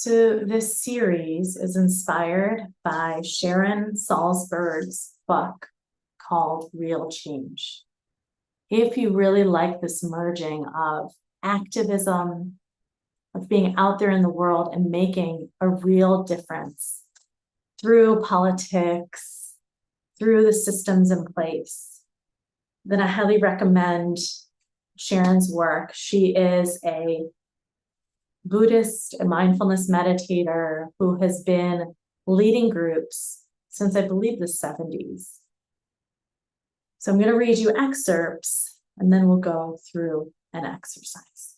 So this series is inspired by Sharon Salzberg's book called Real Change. If you really like this merging of activism, of being out there in the world and making a real difference through politics, through the systems in place, then I highly recommend Sharon's work. She is a Buddhist and mindfulness meditator who has been leading groups since, I believe, the 70s. So I'm going to read you excerpts and then we'll go through an exercise.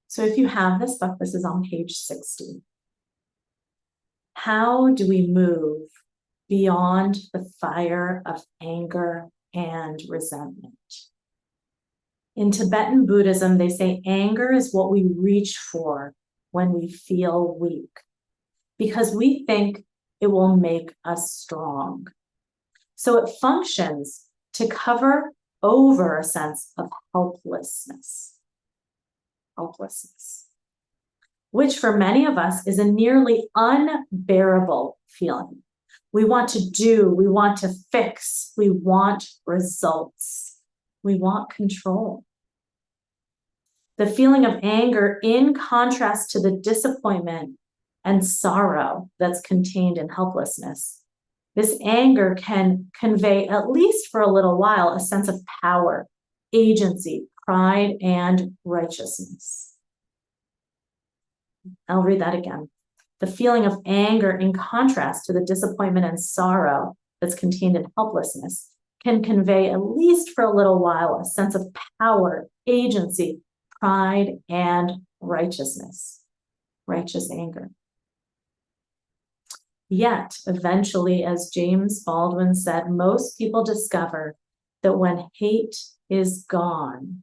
So if you have this book, this is on page 60. How do we move beyond the fire of anger and resentment? In Tibetan Buddhism, they say anger is what we reach for when we feel weak, because we think it will make us strong. So it functions to cover over a sense of helplessness, which for many of us is a nearly unbearable feeling. We want to do, we want to fix, we want results, we want control. The feeling of anger, in contrast to the disappointment and sorrow that's contained in helplessness, this anger can convey, at least for a little while, a sense of power, agency, pride, and righteousness. I'll read that again. The feeling of anger, in contrast to the disappointment and sorrow that's contained in helplessness, can convey, at least for a little while, a sense of power, agency, pride, and righteousness, righteous anger. Yet, eventually, as James Baldwin said, most people discover that when hate is gone,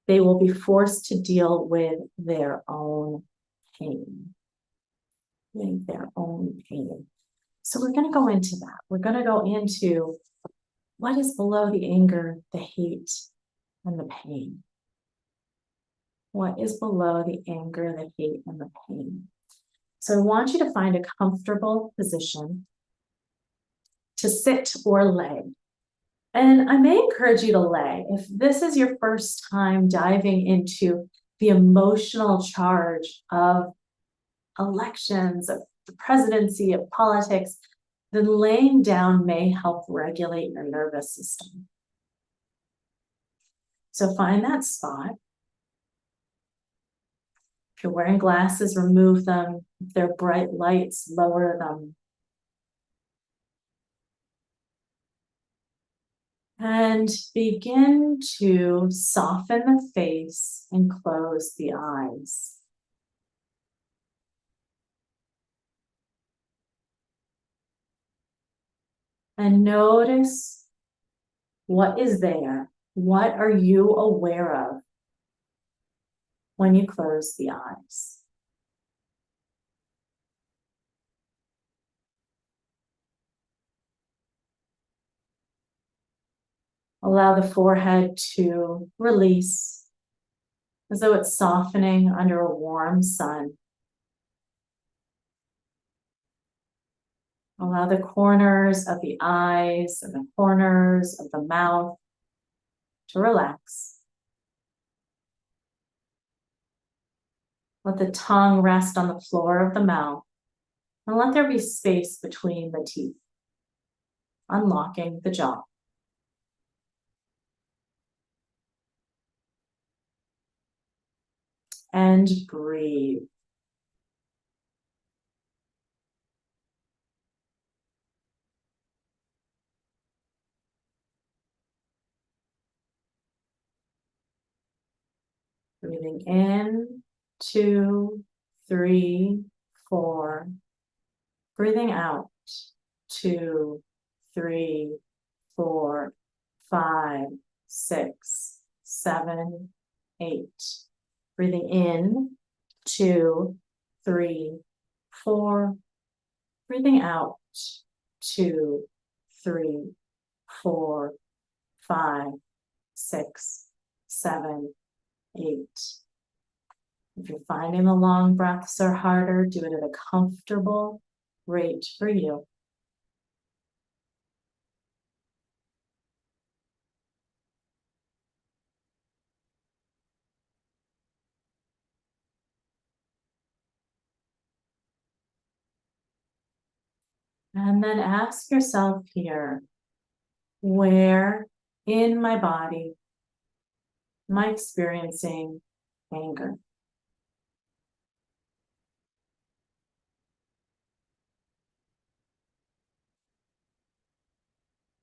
they will be forced to deal with their own pain. So we're going to go into that. We're going to go into what is below the anger, the hate, and the pain. What is below the anger, the hate, and the pain? So I want you to find a comfortable position to sit or lay. And I may encourage you to lay. If this is your first time diving into the emotional charge of elections, of the presidency, of politics, then laying down may help regulate your nervous system. So find that spot. If you're wearing glasses, remove them. If they're bright lights, lower them. And begin to soften the face and close the eyes. And notice what is there. What are you aware of when you close the eyes? Allow the forehead to release as though it's softening under a warm sun. Allow the corners of the eyes and the corners of the mouth to relax. Let the tongue rest on the floor of the mouth, and let there be space between the teeth, unlocking the jaw. And breathe. Breathing in, 2, 3, 4. Breathing out, 2, 3, 4, 5, 6, 7, 8. Breathing in, 2, 3, 4. Breathing out, 2, 3, 4, 5, 6, 7, 8. If you're finding the long breaths are harder, do it at a comfortable rate for you. And then ask yourself here, where in my body am I experiencing anger?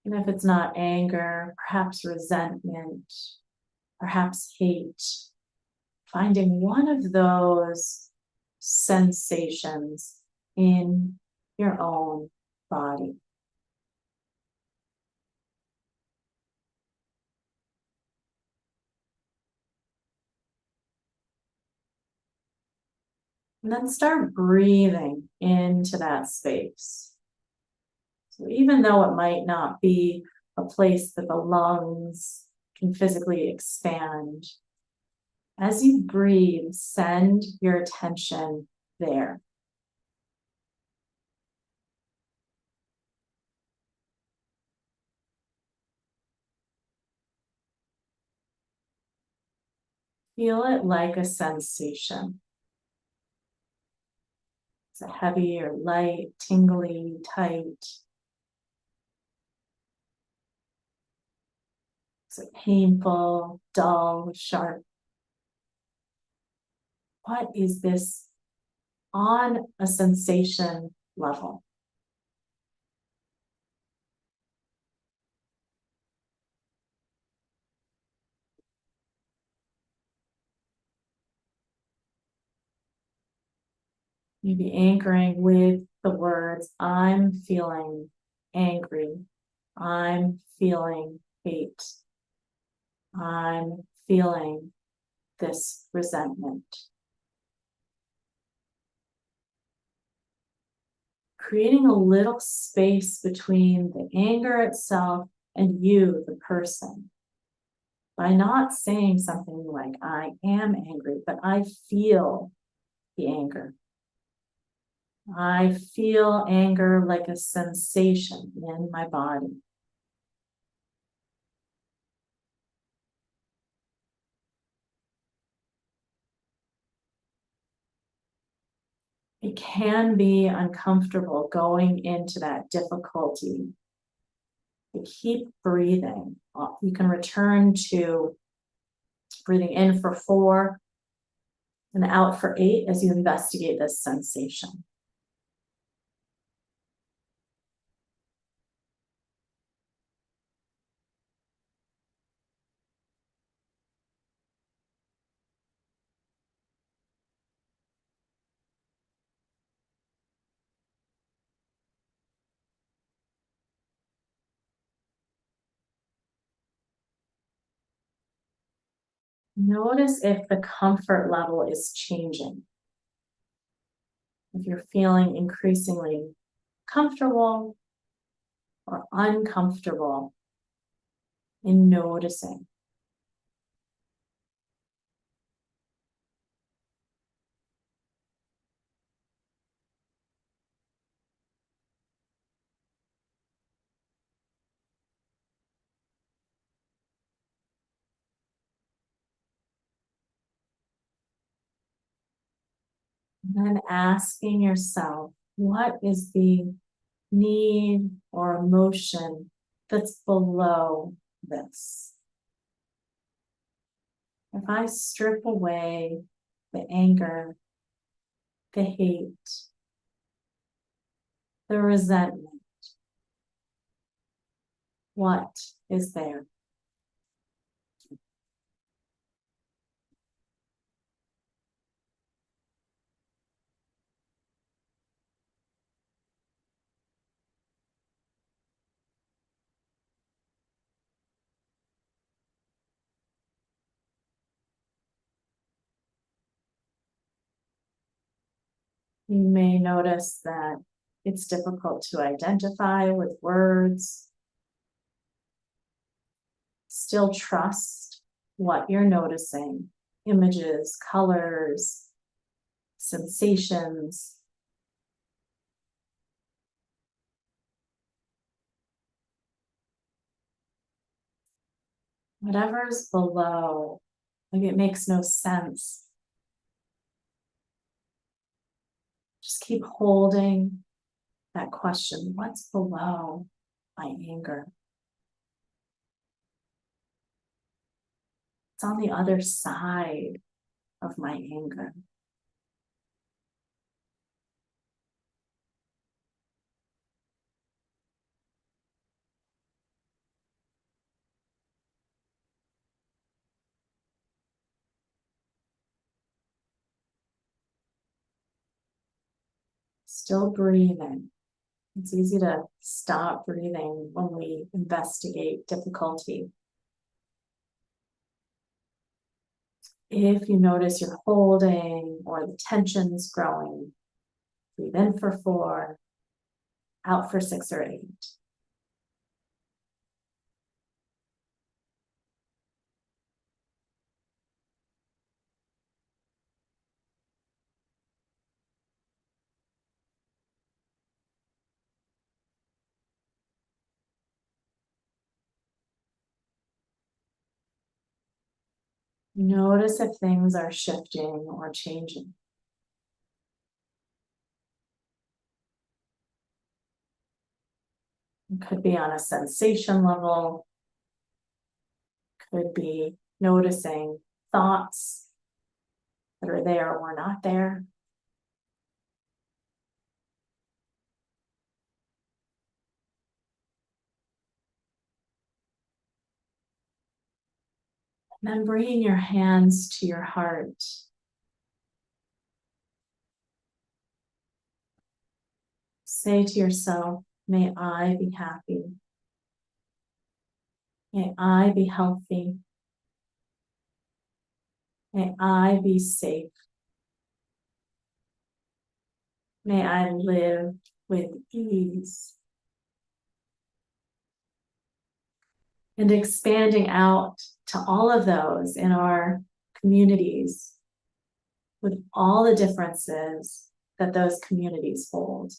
And if it's not anger, perhaps resentment, perhaps hate, finding one of those sensations in your own body. And then start breathing into that space. So even though it might not be a place that the lungs can physically expand, as you breathe, send your attention there. Feel it like a sensation. Is it heavy or light, tingly, tight? Is it painful, dull, sharp? What is this on a sensation level? Maybe anchoring with the words, I'm feeling angry. I'm feeling hate. I'm feeling this resentment. Creating a little space between the anger itself and you, the person. By not saying something like, I am angry, but I feel the anger. I feel anger like a sensation in my body. It can be uncomfortable going into that difficulty. But keep breathing. You can return to breathing in for 4 and out for 8 as you investigate this sensation. Notice if the comfort level is changing. If you're feeling increasingly comfortable or uncomfortable in noticing. And then asking yourself, what is the need or emotion that's below this? If I strip away the anger, the hate, the resentment, what is there? You may notice that it's difficult to identify with words. Still trust what you're noticing images, colors, sensations. Whatever's below, like it makes no sense. Just keep holding that question, what's below my anger? It's on the other side of my anger. Still breathing. It's easy to stop breathing when we investigate difficulty. If you notice you're holding or the tension's growing, breathe in for 4, out for 6 or 8. Notice if things are shifting or changing. It could be on a sensation level, could be noticing thoughts that are there or not there. And then bringing your hands to your heart. Say to yourself, may I be happy. May I be healthy. May I be safe. May I live with ease. And expanding out to all of those in our communities with all the differences that those communities hold.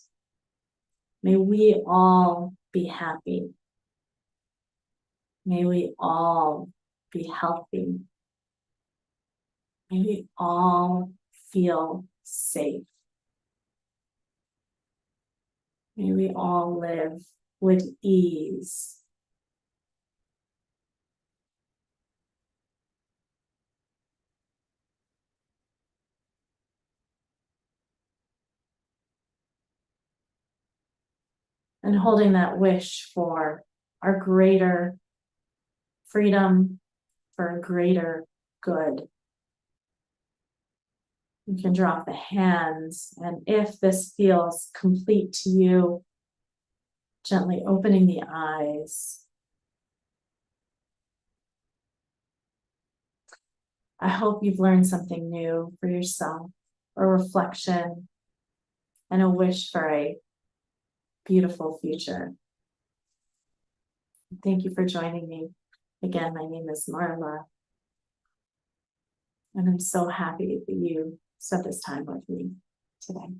May we all be happy. May we all be healthy. May we all feel safe. May we all live with ease. And holding that wish for our greater freedom, for a greater good. You can drop the hands, and if this feels complete to you, gently opening the eyes. I hope you've learned something new for yourself, a reflection, and a wish for a beautiful future. Thank you for joining me. Again, my name is Marla, and I'm so happy that you spent this time with me today.